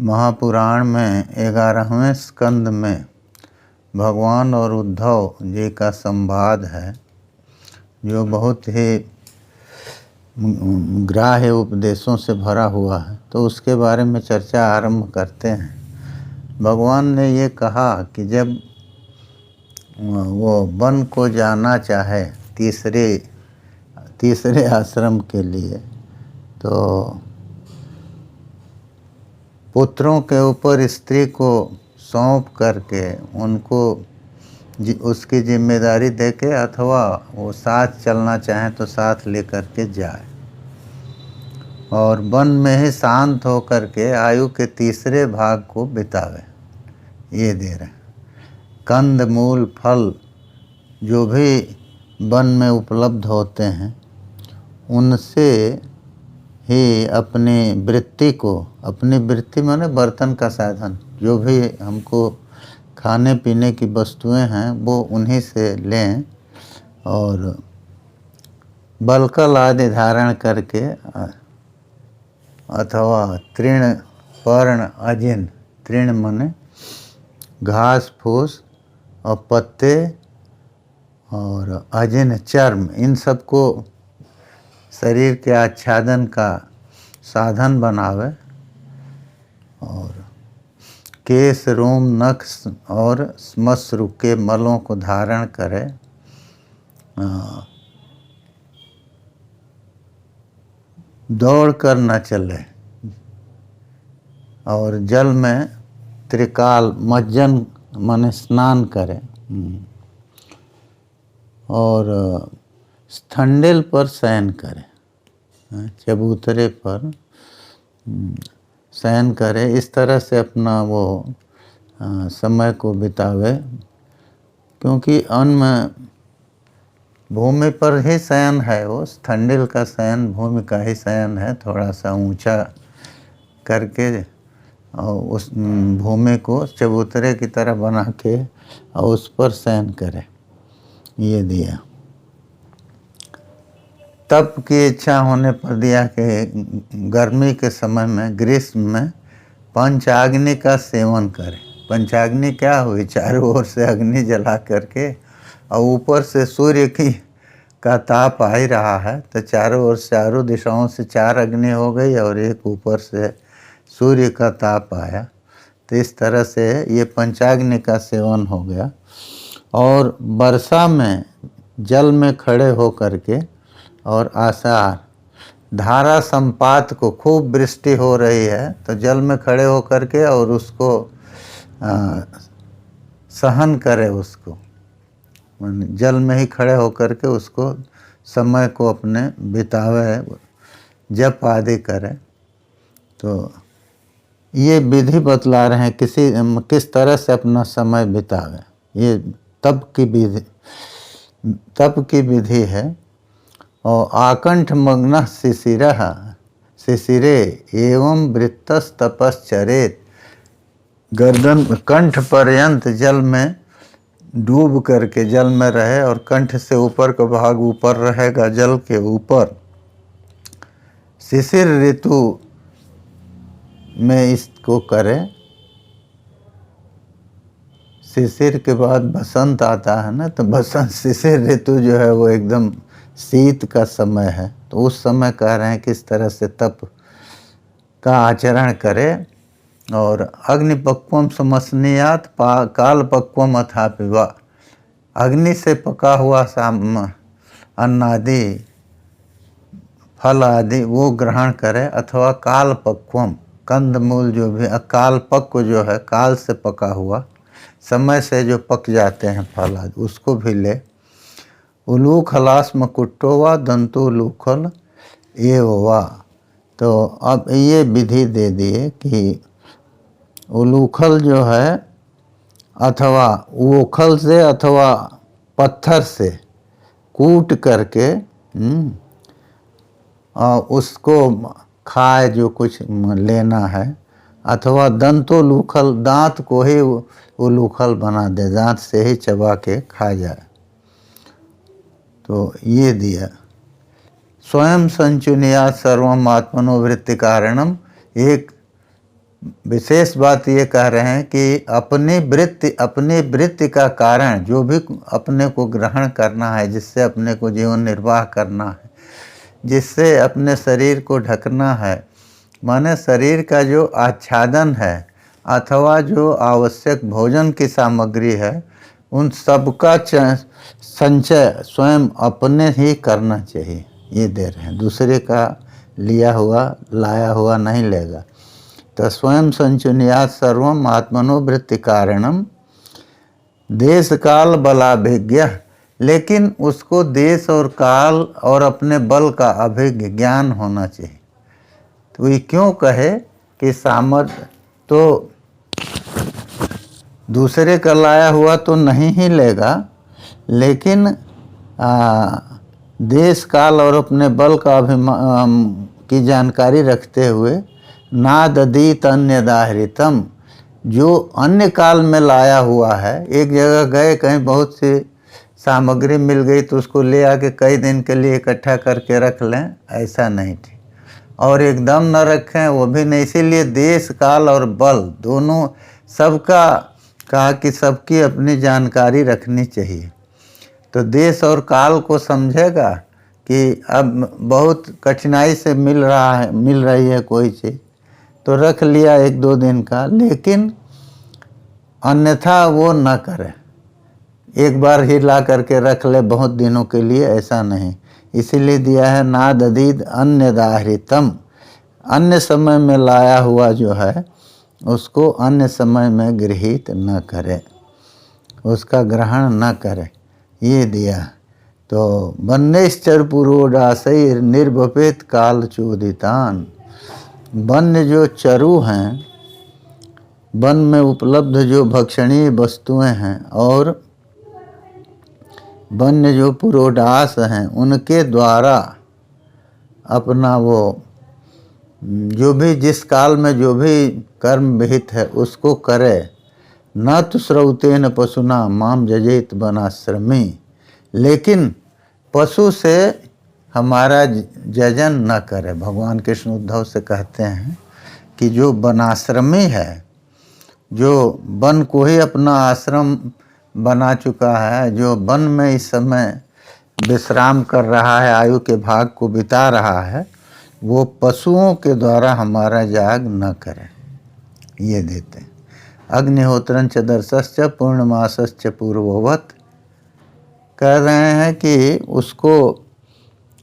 महापुराण में 11वें स्कंद में भगवान और उद्धव जी का संवाद है, जो बहुत ही ग्राह्य उपदेशों से भरा हुआ है। तो उसके बारे में चर्चा आरंभ करते हैं। भगवान ने ये कहा कि जब वो वन को जाना चाहे तीसरे आश्रम के लिए, तो पुत्रों के ऊपर स्त्री को सौंप करके उनको उसकी जिम्मेदारी देके, अथवा वो साथ चलना चाहें तो साथ लेकर के जाए और वन में ही शांत होकर के आयु के तीसरे भाग को बितावे। ये दे रहे हैं। कंद मूल फल जो भी वन में उपलब्ध होते हैं, उनसे ही अपनी वृत्ति माने बर्तन का साधन, जो भी हमको खाने पीने की वस्तुएं हैं वो उन्हीं से लें और बलकल आदि धारण करके, अथवा तृण पर्ण अजिन, तृण माने घास फूस और पत्ते और अजिन चर्म, इन सबको शरीर के आच्छादन का साधन बनावे और केस रोम नख और श्मश्रु के मलों को धारण करे, दौड़ कर न चले और जल में त्रिकाल मज्जन माने स्नान करे और स्थंडिल पर शयन करे, चबूतरे पर शयन करे। इस तरह से अपना वो समय को बितावे, क्योंकि अन्न भूमि पर ही शयन है। वो स्थंडिल का शयन भूमि का ही शयन है, थोड़ा सा ऊंचा करके और उस भूमि को चबूतरे की तरह बना के और उस पर शयन करे। ये दिया। तप की इच्छा होने पर दिया कि गर्मी के समय में, ग्रीष्म में पंचाग्नि का सेवन करें। पंचाग्नि क्या हुई? चारों ओर से अग्नि जला करके और ऊपर से सूर्य का ताप आ ही रहा है, तो चारों ओर चारों दिशाओं से 4 अग्नि हो गई और एक ऊपर से सूर्य का ताप आया। तो इस तरह से ये पंचाग्नि का सेवन हो गया। और वर्षा में जल में खड़े हो करके और आषाढ़ धारा संपात को, खूब वृष्टि हो रही है तो जल में खड़े हो करके और उसको सहन करे, उसको जल में ही खड़े हो करके उसको समय को अपने बितावे, जप आदि करे। तो ये विधि बतला रहे हैं किस तरह से अपना समय बितावे। ये तप की विधि है। और आकंठ मग्न शिशिरे एवं वृत्तस तपश्चरेत, गर्दन कंठ पर्यंत जल में डूब करके जल में रहे और कंठ से ऊपर का भाग ऊपर रहेगा जल के ऊपर। शिशिर ऋतु में इसको करे। शिशिर के बाद बसंत आता है ना, तो बसंत शिशिर ऋतु जो है वो एकदम शीत का समय है। तो उस समय कह रहे हैं किस तरह से तप का आचरण करे। और अग्निपक्वम समसनीयात काल पक्वम अथापि वा, अग्नि से पका हुआ अन्न आदि फल आदि वो ग्रहण करे, अथवा काल पक्वम कंद मूल जो भी अकाल पक्व जो है, काल से पका हुआ, समय से जो पक जाते हैं फल आदि, उसको भी ले। उलूखलास्म कुट्टो वा दंतो लूखल ये वा। तो अब ये विधि दे दिए कि उलूखल जो है, अथवा ओखल से अथवा पत्थर से कूट करके और उसको खाए, जो कुछ लेना है, अथवा दंतो लूखल, दांत को ही उलूखल बना दे, दांत से ही चबा के खा जाए। तो ये दिया। स्वयं संचुनिया सर्वम आत्मनोवृत्ति कारणम, एक विशेष बात ये कह रहे हैं कि अपनी वृत्ति का कारण जो भी अपने को ग्रहण करना है, जिससे अपने को जीवन निर्वाह करना है, जिससे अपने शरीर को ढकना है, माने शरीर का जो आच्छादन है अथवा जो आवश्यक भोजन की सामग्री है, उन सबका संचय स्वयं अपने ही करना चाहिए। ये दे रहे हैं, दूसरे का लिया हुआ लाया हुआ नहीं लेगा। तो स्वयं संचुनियात सर्वम आत्मनोवृत्ति कारणम देश काल बलाभिज्ञ, लेकिन उसको देश और काल और अपने बल का अभिज्ञ ज्ञान होना चाहिए। तो ये क्यों कहे कि सामर्थ्य तो दूसरे का लाया हुआ तो नहीं ही लेगा, लेकिन देश काल और अपने बल का की जानकारी रखते हुए नाददीत अन्य दाहृतम, जो अन्य काल में लाया हुआ है। एक जगह गए, कहीं बहुत सी सामग्री मिल गई तो उसको ले आके कई दिन के लिए इकट्ठा करके रख लें, ऐसा नहीं ठीक। और एकदम न रखें, वो भी नहीं। इसीलिए देश काल और बल दोनों सबका कहा कि सबकी अपनी जानकारी रखनी चाहिए। तो देश और काल को समझेगा कि अब बहुत कठिनाई से मिल रही है कोई चीज़, तो रख लिया 1-2 दिन का, लेकिन अन्यथा वो न करे, एक बार ही ला करके रख ले बहुत दिनों के लिए, ऐसा नहीं। इसीलिए दिया है नाददीद अन्य दाहृतम, अन्य समय में लाया हुआ जो है उसको अन्य समय में गृहीत न करे, उसका ग्रहण न करे, ये दिया। तो वन्यश्चर पुरोडासैर निर्वपेत काल चोदितान, वन्य जो चरु हैं, वन में उपलब्ध जो भक्षणीय वस्तुएं हैं, और वन्य जो पुरोडास हैं, उनके द्वारा अपना वो जो भी जिस काल में जो भी कर्म विहित है उसको करे। न तो श्रौतेन पशुना माम जजेत वनाश्रमी, लेकिन पशु से हमारा जजन न करे। भगवान कृष्ण उद्धव से कहते हैं कि जो वनाश्रमी है, जो वन को ही अपना आश्रम बना चुका है, जो वन में इस समय विश्राम कर रहा है, आयु के भाग को बिता रहा है, वो पशुओं के द्वारा हमारा जाग न करे, ये देते हैं। अग्निहोत्रंच दर्शश्च पूर्णमासश्च पूर्ववत, कह रहे हैं कि उसको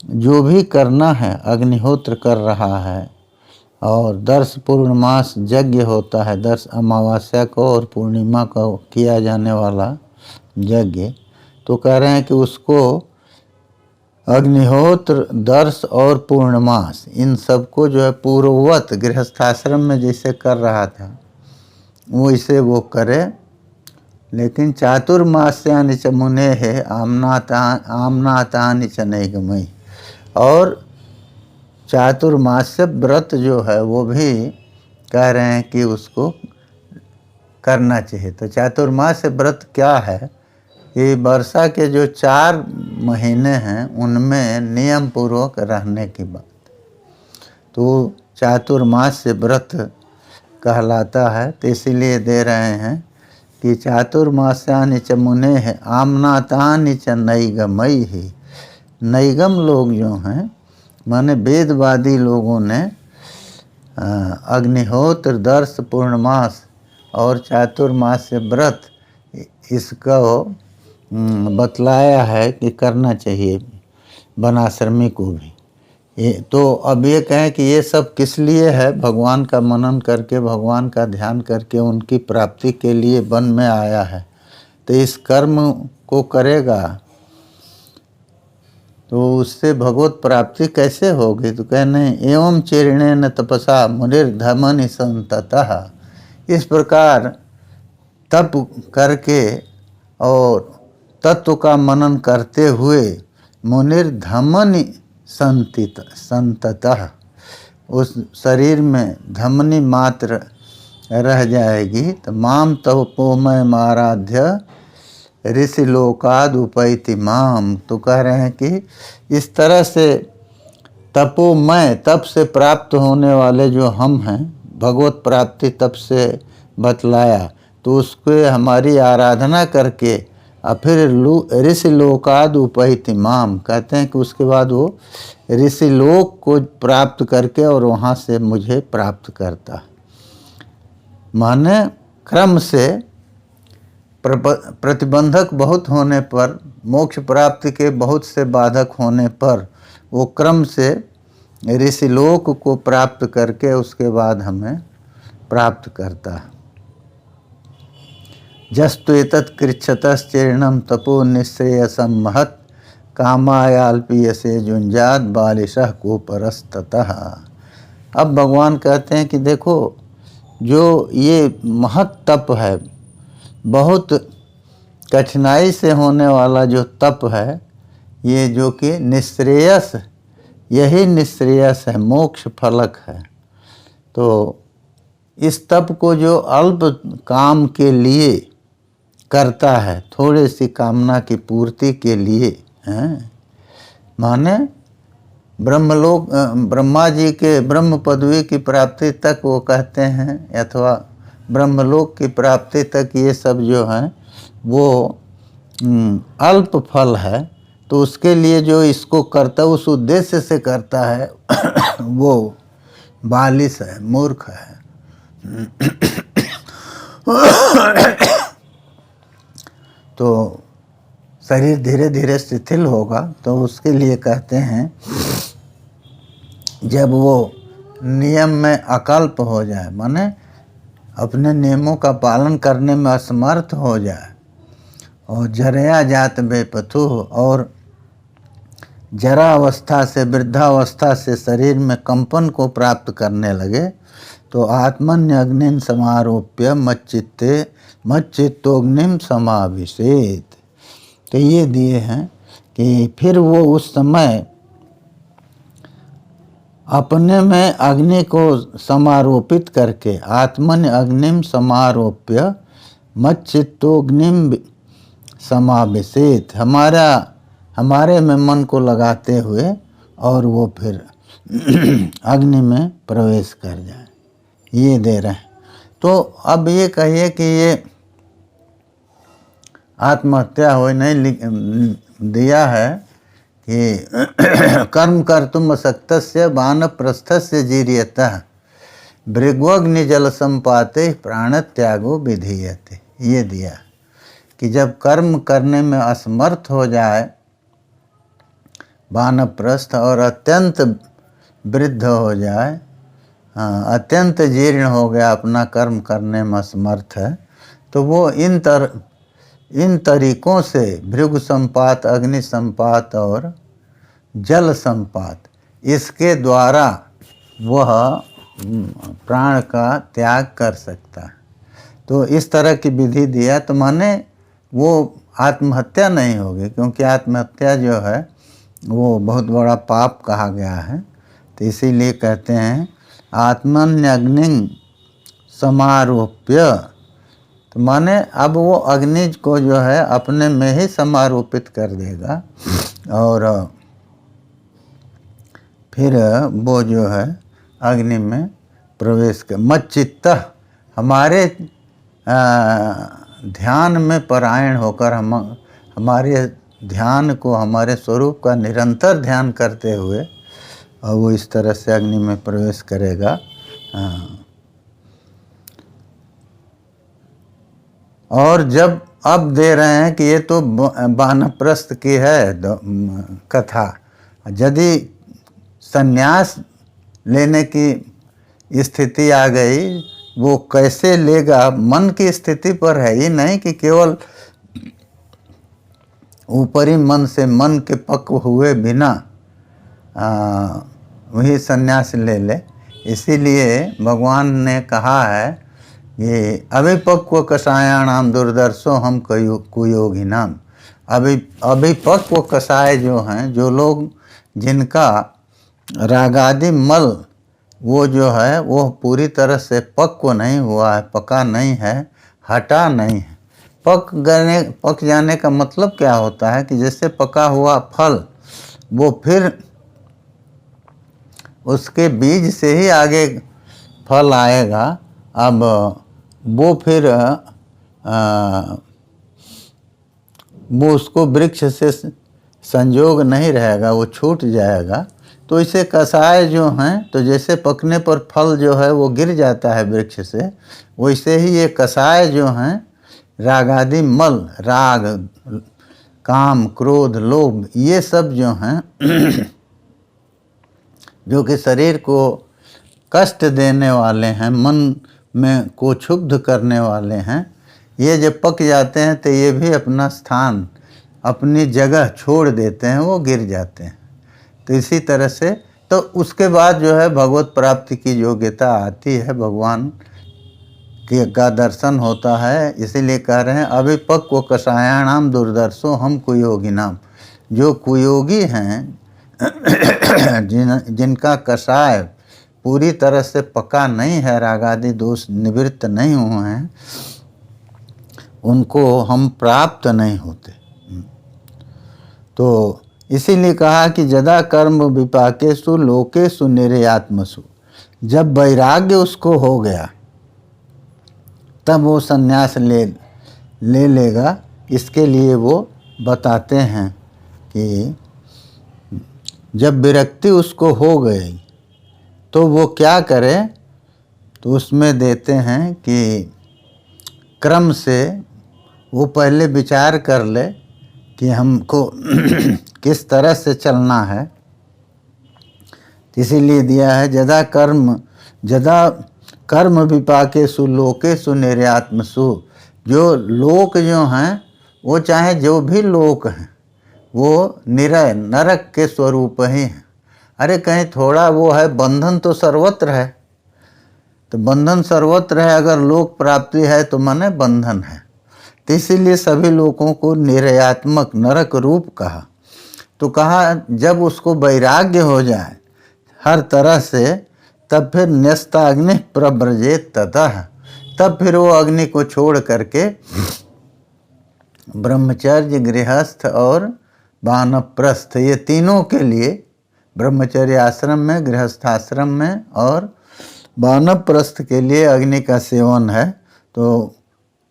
जो भी करना है, अग्निहोत्र कर रहा है, और दर्श पूर्णमास यज्ञ होता है, दर्श अमावस्या को और पूर्णिमा को किया जाने वाला यज्ञ, तो कह रहे हैं कि उसको अग्निहोत्र, दर्श और पूर्णमास, इन सबको जो है पूर्ववत गृहस्थाश्रम में जैसे कर रहा था वो इसे वो करे। लेकिन चातुर्मास्यानि च मुने है आमनातानि च नैगमयि, और चातुर्मास्य व्रत जो है वो भी कह रहे हैं कि उसको करना चाहिए। तो चातुर्मास्य व्रत क्या है? ये वर्षा के जो 4 महीने हैं उनमें नियम पूर्वक रहने की बात, तो चातुर्मास्य व्रत कहलाता है। तो इसीलिए दे रहे हैं कि चातुर्मास्यानि च मुने है आमनातानि च नैगमयि ही। नैगम लोग जो हैं, माने वेदवादी लोगों ने अग्निहोत्र, दर्श, पूर्णमास और चातुर्मास्य व्रत इसको बतलाया है कि करना चाहिए वनाश्रमी को भी। ये तो अब ये कहें कि ये सब किस लिए है? भगवान का मनन करके, भगवान का ध्यान करके उनकी प्राप्ति के लिए वन में आया है। तो इस कर्म को करेगा तो उससे भगवत प्राप्ति कैसे होगी? तो कहने एवं चीर्णेन तपसा मुनिर्धमनि संततः, इस प्रकार तप करके और तत्व का मनन करते हुए मुनिर्धमनि संततः, उस शरीर में धमनी मात्र रह जाएगी। तो माम तपोमय माराध्य ऋषि लोकाद उपैति माम, तो कह रहे हैं कि इस तरह से तपोमय, तप से प्राप्त होने वाले जो हम हैं, भगवत प्राप्ति तब से बतलाया, तो उसके हमारी आराधना करके और फिर ऋषि लोकाद उपैति माम, कहते हैं कि उसके बाद वो ऋषि लोक को प्राप्त करके और वहाँ से मुझे प्राप्त करता। माने क्रम से प्रतिबंधक बहुत होने पर, मोक्ष प्राप्ति के बहुत से बाधक होने पर वो क्रम से ऋषि लोक को प्राप्त करके उसके बाद हमें प्राप्त करता है। जस्तु एतत् कृच्छतश्चीर्णं तपो निःश्रेयसं महत् कामायाल्पीयसे जुंजात बालिशः कोपरस्ततः। अब भगवान कहते हैं कि देखो, जो ये महत् तप है, बहुत कठिनाई से होने वाला जो तप है, ये जो कि निःश्रेयस, यही निःश्रेयस है, मोक्ष फलक है। तो इस तप को जो अल्प काम के लिए करता है, थोड़ी सी कामना की पूर्ति के लिए, हैं, माने ब्रह्मलोक, ब्रह्मा जी के ब्रह्म पदवी की प्राप्ति तक वो कहते हैं, अथवा ब्रह्मलोक की प्राप्ति तक ये सब जो है वो अल्प फल है। तो उसके लिए जो इसको करता, उस उद्देश्य से करता है वो बालिश है, मूर्ख है। तो शरीर धीरे धीरे शिथिल होगा, तो उसके लिए कहते हैं जब वो नियम में अकल्प हो जाए, माने अपने नियमों का पालन करने में असमर्थ हो जाए, और जरया जात बेपथु, और जरा अवस्था से, वृद्धावस्था से शरीर में कंपन को प्राप्त करने लगे, तो आत्मन्य अग्निम समारोप्य मच्चित्तोग्निम समाभिषेत। तो ये दिए हैं कि फिर वो उस समय अपने में अग्नि को समारोपित करके, आत्मन्य अग्निम समारोप्य मच्चित्तोग्निम समाभिषेत, हमारे में मन को लगाते हुए, और वो फिर अग्नि में प्रवेश कर जाए, ये दे रहे हैं। तो अब ये कहिए कि ये आत्महत्या हो नहीं दिया है कि कर्म कर्तुम अशक्तस्य वानप्रस्थस्य जीर्यतः भृग्वग्नि जल संपाते प्राण त्यागो विधीयते, ये दिया कि जब कर्म करने में असमर्थ हो जाए वानप्रस्थ, और अत्यंत वृद्ध हो जाए, अत्यंत जीर्ण हो गया, अपना कर्म करने में असमर्थ है, तो वो इन तरीकों से भृगु संपात, अग्नि संपात और जल संपात, इसके द्वारा वह प्राण का त्याग कर सकता है। तो इस तरह की विधि दिया, तो माने वो आत्महत्या नहीं होगी, क्योंकि आत्महत्या जो है वो बहुत बड़ा पाप कहा गया है। तो इसीलिए कहते हैं आत्मन्यग्नि समारोप्य, तो माने अब वो अग्नि को जो है अपने में ही समारोपित कर देगा, और फिर वो जो है अग्नि में प्रवेश कर, मच्चित्त, हमारे ध्यान में परायण होकर, हमारे ध्यान को, हमारे स्वरूप का निरंतर ध्यान करते हुए, और वो इस तरह से अग्नि में प्रवेश करेगा। और जब अब दे रहे हैं कि ये तो वानप्रस्थ की है कथा, यदि संन्यास लेने की स्थिति आ गई, वो कैसे लेगा, मन की स्थिति पर है। ये नहीं कि केवल ऊपरी मन से, मन के पक्व हुए बिना वही संन्यास ले ले। इसीलिए भगवान ने कहा है ये अभिपक्व कषायाणाम दुर्दर्शो हम कुयोगिनाम। अभिपक्व कषाय जो हैं, जो लोग जिनका रागादि मल वो जो है वो पूरी तरह से पक्व नहीं हुआ है, पका नहीं है, हटा नहीं है। पक जाने का मतलब क्या होता है कि जैसे पका हुआ फल वो फिर उसके बीज से ही आगे फल आएगा। अब वो फिर वो उसको वृक्ष से संजोग नहीं रहेगा, वो छूट जाएगा। तो इसे कषाय जो हैं, तो जैसे पकने पर फल जो है वो गिर जाता है वृक्ष से, वैसे ही ये कषाय जो हैं राग आदि मल, राग, काम, क्रोध, लोभ, ये सब जो हैं जो कि शरीर को कष्ट देने वाले हैं, मन में को क्षुब्ध करने वाले हैं, ये जब पक जाते हैं तो ये भी अपना स्थान, अपनी जगह छोड़ देते हैं, वो गिर जाते हैं। तो इसी तरह से तो उसके बाद जो है भगवत प्राप्ति की योग्यता आती है, भगवान का दर्शन होता है। इसीलिए कह रहे हैं अभिपक्व कषायाणाम दुर्दर्शो हम कुयोगी नाम। जो कुयोगी हैं जिनका कषाय पूरी तरह से पका नहीं है, रागादि दोष निवृत्त नहीं हुए हैं, उनको हम प्राप्त नहीं होते। तो इसीलिए कहा कि जदा कर्म विपाकेषु लोकेषु निर्यात्मसु। जब वैराग्य उसको हो गया तब वो संन्यास ले लेगा। इसके लिए वो बताते हैं कि जब विरक्ति उसको हो गई तो वो क्या करे, तो उसमें देते हैं कि क्रम से वो पहले विचार कर ले कि हमको किस तरह से चलना है। इसीलिए दिया है जदा कर्म विपाकेषु लोकेषु निर्यात्मसु। जो लोक जो हैं वो चाहे जो भी लोक हैं वो निरय नरक के स्वरूप ही हैं। अरे कहीं थोड़ा वो है, बंधन तो सर्वत्र है, तो बंधन सर्वत्र है, अगर लोक प्राप्ति है तो माने बंधन है। तो इसीलिए सभी लोगों को निर्यात्मक नरक रूप कहा। तो कहा जब उसको वैराग्य हो जाए हर तरह से, तब फिर न्यस्ताग्नि प्रव्रजेत ततः, तब फिर वो अग्नि को छोड़ करके ब्रह्मचर्य, गृहस्थ और वानप्रस्थ, ये तीनों के लिए, ब्रह्मचर्य आश्रम में, गृहस्थाश्रम में और वानप्रस्थ के लिए अग्नि का सेवन है। तो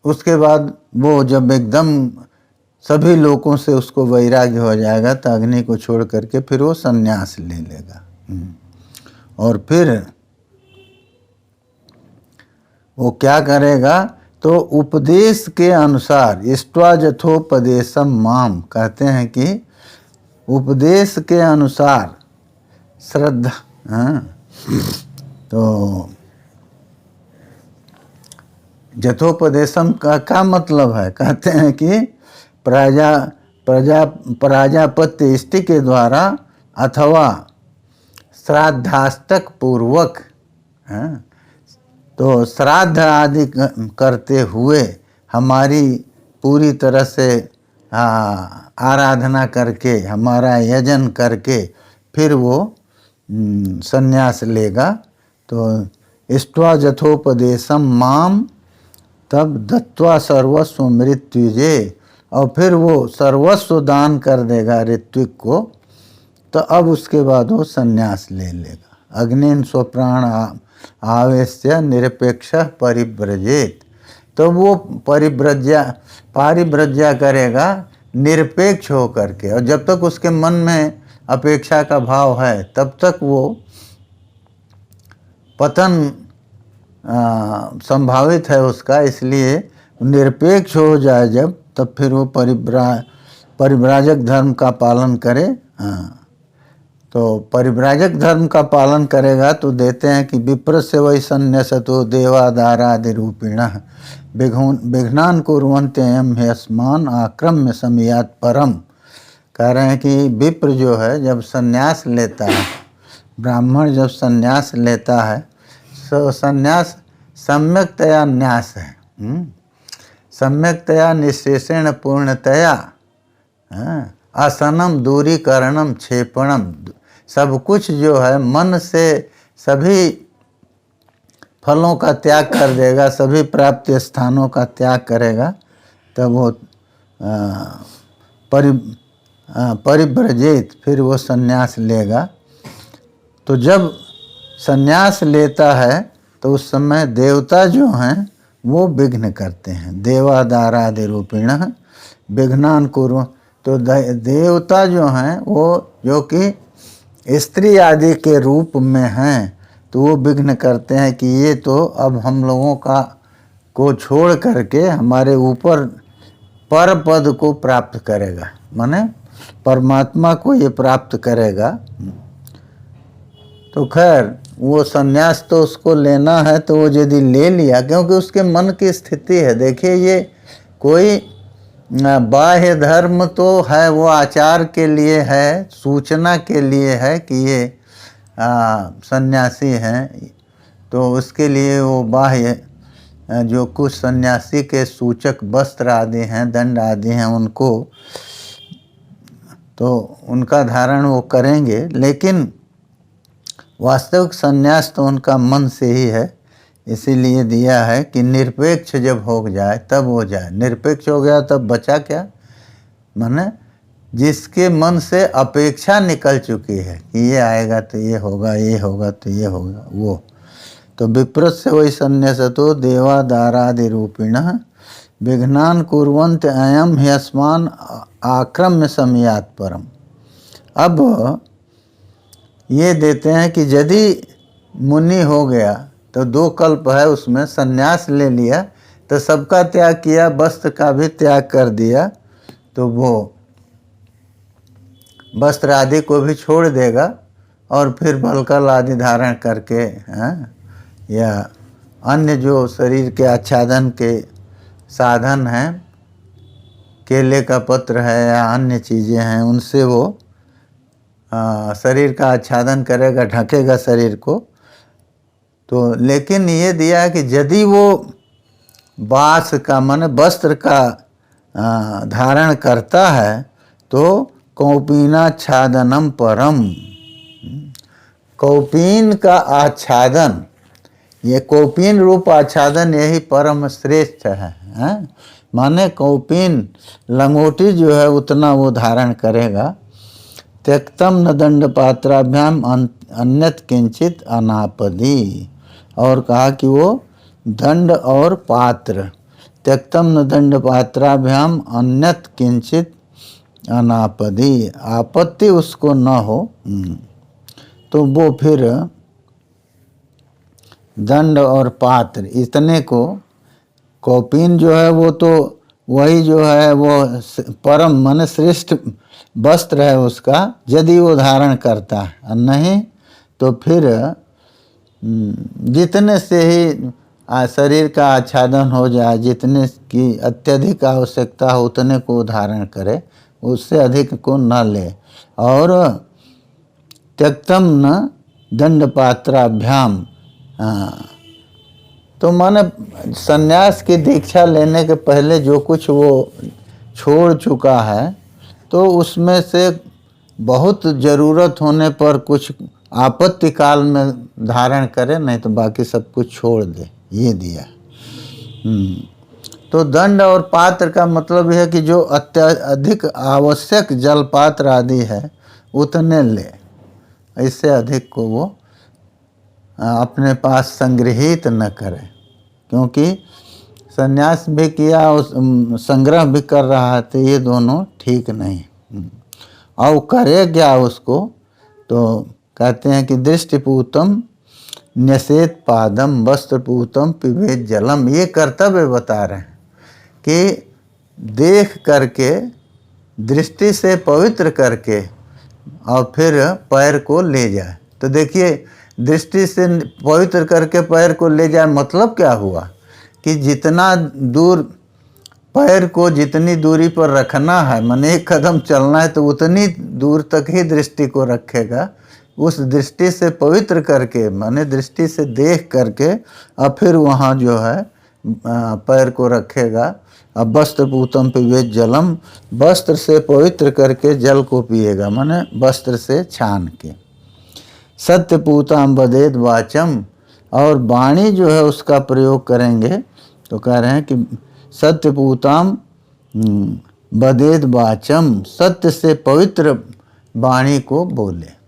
उसके बाद वो जब एकदम सभी लोगों से उसको वैराग्य हो जाएगा तो अग्नि को छोड़ करके फिर वो संन्यास ले लेगा। और फिर वो क्या करेगा, तो उपदेश के अनुसार, इष्ट्वा यथोपदेशम माम, कहते हैं कि उपदेश के अनुसार श्रद्धा। तो यथोपदेशम का क्या मतलब है, कहते हैं कि प्रजापत्य इष्टि के द्वारा अथवा श्राद्धाष्टक पूर्वक, तो श्राद्ध आदि करते हुए हमारी पूरी तरह से आराधना करके, हमारा यजन करके फिर वो संन्यास लेगा। तो इष्ट्वा यथोपदेशम माम, तब दत्वा सर्वस्व मृत्युजे, और फिर वो सर्वस्व दान कर देगा ऋत्विक को। तो अब उसके बाद वो संन्यास ले लेगा। अग्निन स्वप्राण आवेश्य निरपेक्ष परिव्रजेत, तो वो पारिव्रज्या करेगा निरपेक्ष हो करके। और जब तक उसके मन में अपेक्षा का भाव है तब तक वो पतन संभावित है उसका। इसलिए निरपेक्ष हो जाए जब, तब फिर वो परिव्राजक धर्म का पालन करे। तो परिव्राजक धर्म का पालन करेगा तो देते हैं कि विप्र से वै संन्यसतो देवादारादि रूपिणः विघ्नान कुर्वन्ते अयं ह्यस्मान् आक्रम्य समियात् परम। कह रहे हैं कि विप्र जो है जब संन्यास लेता है, ब्राह्मण जब संन्यास लेता है, तो संन्यास सम्यक्तया न्यास है, सम्यक्तया निशेषेण पूर्णतया, आसनम दूरीकरणम क्षेपणम, सब कुछ जो है मन से सभी फलों का त्याग कर देगा, सभी प्राप्त स्थानों का त्याग करेगा, तब वो परिव्रजित, फिर वो संन्यास लेगा। तो जब संन्यास लेता है तो उस समय देवता जो हैं वो विघ्न करते हैं। देवादारादि रूपिण विघ्नान कुरु, तो देवता जो हैं वो जो कि स्त्री आदि के रूप में हैं, तो वो विघ्न करते हैं कि ये तो अब हम लोगों को छोड़ करके हमारे ऊपर पर पद को प्राप्त करेगा, माने परमात्मा को ये प्राप्त करेगा। तो खैर वो संन्यास तो उसको लेना है, तो वो यदि ले लिया, क्योंकि उसके मन की स्थिति है। देखिए ये कोई बाह्य धर्म तो है, वो आचार के लिए है, सूचना के लिए है कि ये सन्यासी हैं, तो उसके लिए वो बाह्य जो कुछ सन्यासी के सूचक वस्त्र आदि हैं, दंड आदि हैं, उनको तो उनका धारण वो करेंगे, लेकिन वास्तविक सन्यास तो उनका मन से ही है। इसीलिए दिया है कि निरपेक्ष जब हो जाए तब हो जाए। निरपेक्ष हो गया तब बचा क्या, माने जिसके मन से अपेक्षा निकल चुकी है कि ये आएगा तो ये होगा, ये होगा तो ये होगा, वो तो विप्रत से वही संन्यासतो देवादारादि रूपिण विघ्नान कुर्वन्त अयम ह्यस्मान आक्रम्य समयात् परम। अब ये देते हैं कि यदि मुनि हो गया तो 2 कल्प है, उसमें संन्यास ले लिया तो सबका त्याग किया, वस्त्र का भी त्याग कर दिया, तो वो वस्त्र आदि को भी छोड़ देगा और फिर बलकल आदि धारण करके या अन्य जो शरीर के आच्छादन के साधन हैं, केले का पत्र है या अन्य चीज़ें हैं, उनसे वो शरीर का आच्छादन करेगा, ढकेगा शरीर को। तो लेकिन ये दिया है कि यदि वो बास का माने वस्त्र का धारण करता है तो कौपीनाच्छादनम परम, कौपीन का आच्छादन, ये कौपीन रूप आच्छादन यही परम श्रेष्ठ है। माने कौपीन लंगोटी जो है उतना वो धारण करेगा। त्यक्तम न दंड पात्राभ्याम अन्यत किंचित अनापदी, और कहा कि वो दंड और पात्र, त्यक्तम न दंड पात्राभ्याम अन्यत किंचित अनापदी, आपत्ति उसको न हो, तो वो फिर दंड और पात्र इतने को, कौपीन जो है वो तो वही जो है वो परम मन श्रेष्ठ वस्त्र है उसका, यदि वो धारण करता है, नहीं तो फिर जितने से ही शरीर का आच्छादन हो जाए, जितने की अत्यधिक आवश्यकता हो उतने को धारण करे, उससे अधिक को न ले। और त्यक्तम न दंड पात्राभ्याम, तो माने सन्यास की दीक्षा लेने के पहले जो कुछ वो छोड़ चुका है तो उसमें से बहुत ज़रूरत होने पर कुछ आपत्ति काल में धारण करे, नहीं तो बाकी सब कुछ छोड़ दे, ये दिया। तो दंड और पात्र का मतलब यह है कि जो अत्यधिक आवश्यक जल पात्र आदि है उतने ले, इससे अधिक को वो अपने पास संग्रहित न करे, क्योंकि संन्यास भी किया और संग्रह भी कर रहा है, तो ये दोनों ठीक नहीं। और करे क्या उसको, तो कहते हैं कि दृष्टिपूतम न्यसेत पादम वस्त्रपूतम पिबेत जलम, ये कर्तव्य बता रहे हैं कि देख करके दृष्टि से पवित्र करके और फिर पैर को ले जाए। तो देखिए दृष्टि से पवित्र करके पैर को ले जाए मतलब क्या हुआ कि जितना दूर पैर को जितनी दूरी पर रखना है, माने 1 कदम चलना है तो उतनी दूर तक ही दृष्टि को रखेगा, उस दृष्टि से पवित्र करके, माने दृष्टि से देख करके और फिर वहाँ जो है पैर को रखेगा। अब वस्त्र पूतम पिबेत जलम, वस्त्र से पवित्र करके जल को पिएगा, माने वस्त्र से छान के। सत्यपूताम वदेद वाचम, और वाणी जो है उसका प्रयोग करेंगे, तो कह रहे हैं कि सत्यपूताम वदेद वाचम, सत्य से पवित्र वाणी को बोले।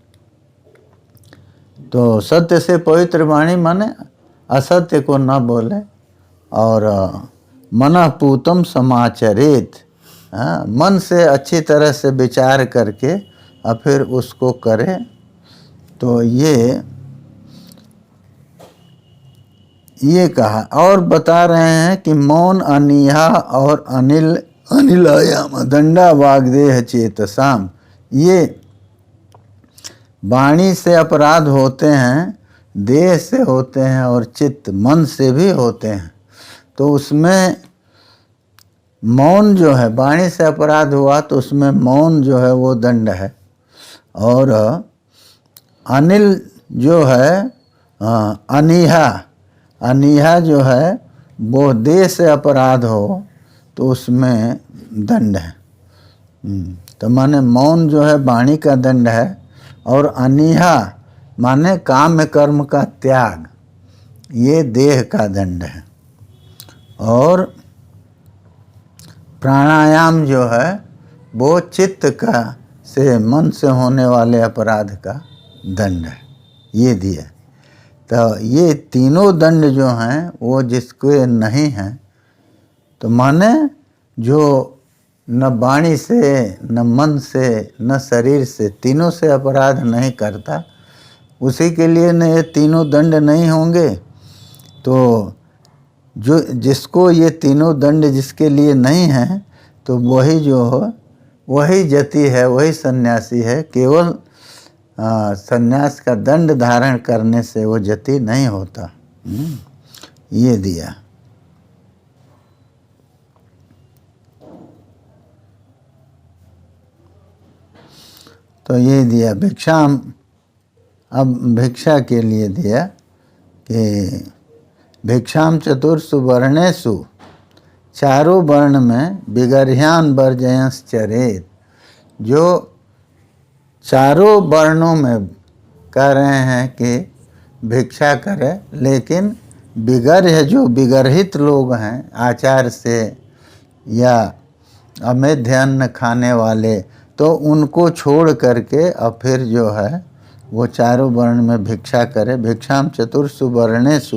तो सत्य से पवित्र वाणी माने असत्य को न बोले और मनः पूतम समाचरित, मन से अच्छी तरह से विचार करके और फिर उसको करे। तो ये कहा और बता रहे हैं कि मौन अनिहा और अनिलायाम दंडा वाग्देह चेतसाम, ये वाणी से अपराध होते हैं, देह से होते हैं और चित्त मन से भी होते हैं। तो उसमें मौन जो है, वाणी से अपराध हुआ तो उसमें मौन जो है वो दंड है, और अनिल जो है अनिहा जो है वो देह से अपराध हो तो उसमें दंड है। तो माने मौन जो है वाणी का दंड है, और अनिहा माने काम्य कर्म का त्याग, ये देह का दंड है। और प्राणायाम जो है वो चित्त का से मन से होने वाले अपराध का दंड है, ये दिया। तो ये तीनों दंड जो हैं वो जिसके नहीं हैं, तो माने जो न वाणी से, न मन से, न शरीर से, तीनों से अपराध नहीं करता, उसी के लिए न ये तीनों दंड नहीं होंगे। तो जो जिसको ये तीनों दंड जिसके लिए नहीं हैं, तो वही जो हो वही जति है, वही सन्यासी है। केवल सन्यास का दंड धारण करने से वो जति नहीं होता। ये दिया। तो ये दिया भिक्षाम। अब भिक्षा के लिए दिया कि भिक्षाम चतुर्सु वर्णेषु, चारों वर्ण में विगर्ह्यान वर्जयंस चरेत, जो चारों वर्णों में कह रहे हैं कि भिक्षा करे, लेकिन विगर्ह्य जो विगर्हित लोग हैं आचार से या अमेध्य अन्न खाने वाले, तो उनको छोड़ करके और फिर जो है वो चारों वर्ण में भिक्षा करे। भिक्षाम चतुर्सु वर्णेषु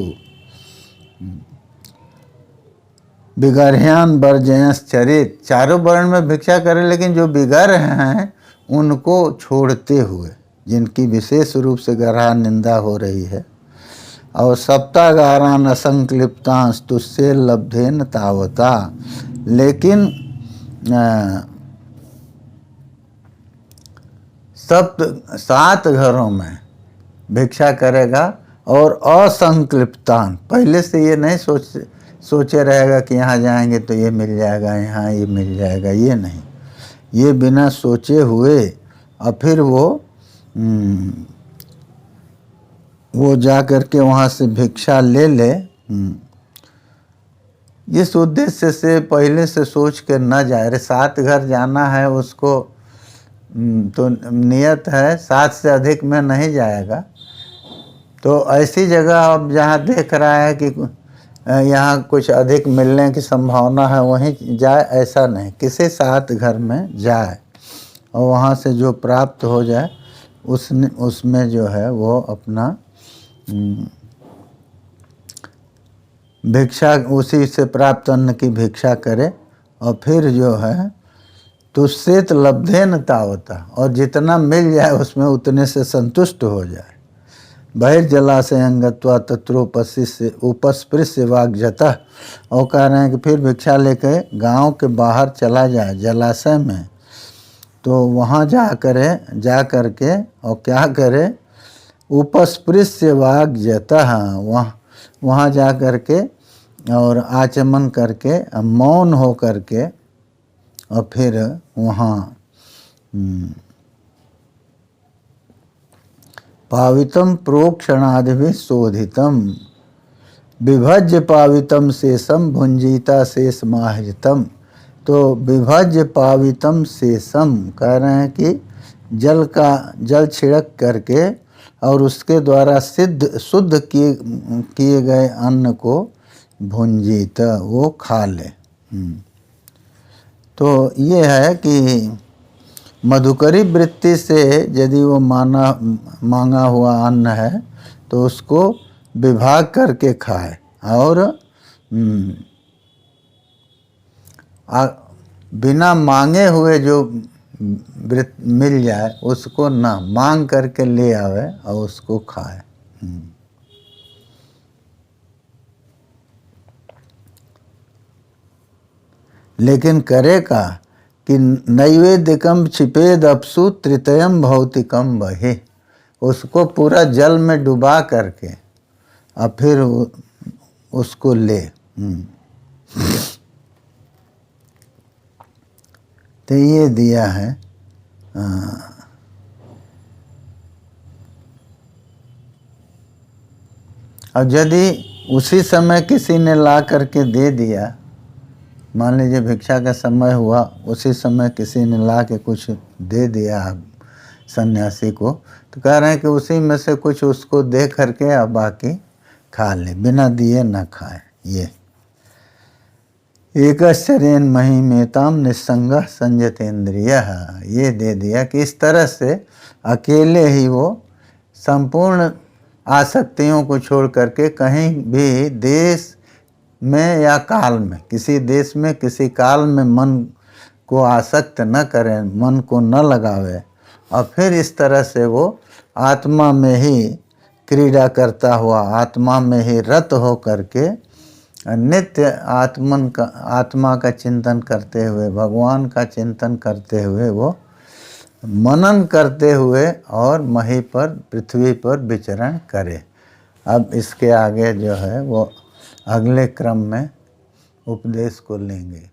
विगर्ह्यान वर्जयंस चरित, चारों वर्ण में भिक्षा करे लेकिन जो विगर्ह हैं उनको छोड़ते हुए, जिनकी विशेष रूप से गरहा निंदा हो रही है। और सप्तागारान असंक्लिप्तांश तुष्य लब्धेन तावता, लेकिन 7 घरों में भिक्षा करेगा और असंक्लिप्तान, पहले से ये नहीं सोचे रहेगा कि यहाँ जाएंगे तो ये मिल जाएगा, यहाँ ये मिल जाएगा, ये नहीं, ये बिना सोचे हुए और फिर वो जा कर के वहाँ से भिक्षा ले ले। इस उद्देश्य से पहले से सोच कर न जाए। अरे 7 घर जाना है उसको, तो नियत है 7 से अधिक में नहीं जाएगा। तो ऐसी जगह अब जहाँ देख रहा है कि यहाँ कुछ अधिक मिलने की संभावना है वहीं जाए, ऐसा नहीं, किसी 7 घर में जाए और वहाँ से जो प्राप्त हो जाए उसमें जो है वो अपना भिक्षा, उसी से प्राप्त अन्न की भिक्षा करे और फिर जो है तुष्येत लब्धेन तावता, और जितना मिल जाए उसमें उतने से संतुष्ट हो जाए। बहिर्जलाशयं गत्वा उपस्पृश्य वाग्जतः, और कह रहे हैं कि फिर भिक्षा लेकर गांव के बाहर चला जाए जलाशय में, तो वहाँ जा करके और क्या करे, उपस्पृश्य वाग्जतः, वहाँ जा करके और आचमन करके मौन हो करके और फिर वहाँ पावितम प्रोक्षणादिभिः शोधितम विभज्य पावितम शेषम भुंजीता शेष माहितम। तो विभज्य पावितम शेषम कह रहे हैं कि जल छिड़क करके और उसके द्वारा शुद्ध किए गए अन्न को भुंजीत, वो खा ले। तो ये है कि मधुकरी वृत्ति से यदि वो मांगा हुआ अन्न है तो उसको विभाग करके खाए और बिना मांगे हुए जो मिल जाए उसको ना मांग करके ले आवे और उसको खाए। लेकिन करे का कि नैवेद्यकम छिपेद अपसु तृतयम भौतिकम बहे, उसको पूरा जल में डुबा करके और फिर उसको ले। तो ये दिया है। और यदि उसी समय किसी ने ला करके दे दिया, मान लीजिए भिक्षा का समय हुआ, उसी समय किसी ने ला के कुछ दे दिया सन्यासी को, तो कह रहे हैं कि उसी में से कुछ उसको दे करके अब बाकी खा ले, बिना दिए ना खाए। ये एकश्चर्येन महिमेताम निस्संग संयतेन्द्रिय, ये दे दिया कि इस तरह से अकेले ही वो संपूर्ण आसक्तियों को छोड़ करके कहीं भी देश में या काल में, किसी देश में किसी काल में मन को आसक्त न करें, मन को न लगावे, और फिर इस तरह से वो आत्मा में ही क्रीड़ा करता हुआ, आत्मा में ही रत हो करके नित्य आत्मा का चिंतन करते हुए, भगवान का चिंतन करते हुए, वो मनन करते हुए और मही पर, पृथ्वी पर विचरण करे। अब इसके आगे जो है वो अगले क्रम में उपदेश को लेंगे।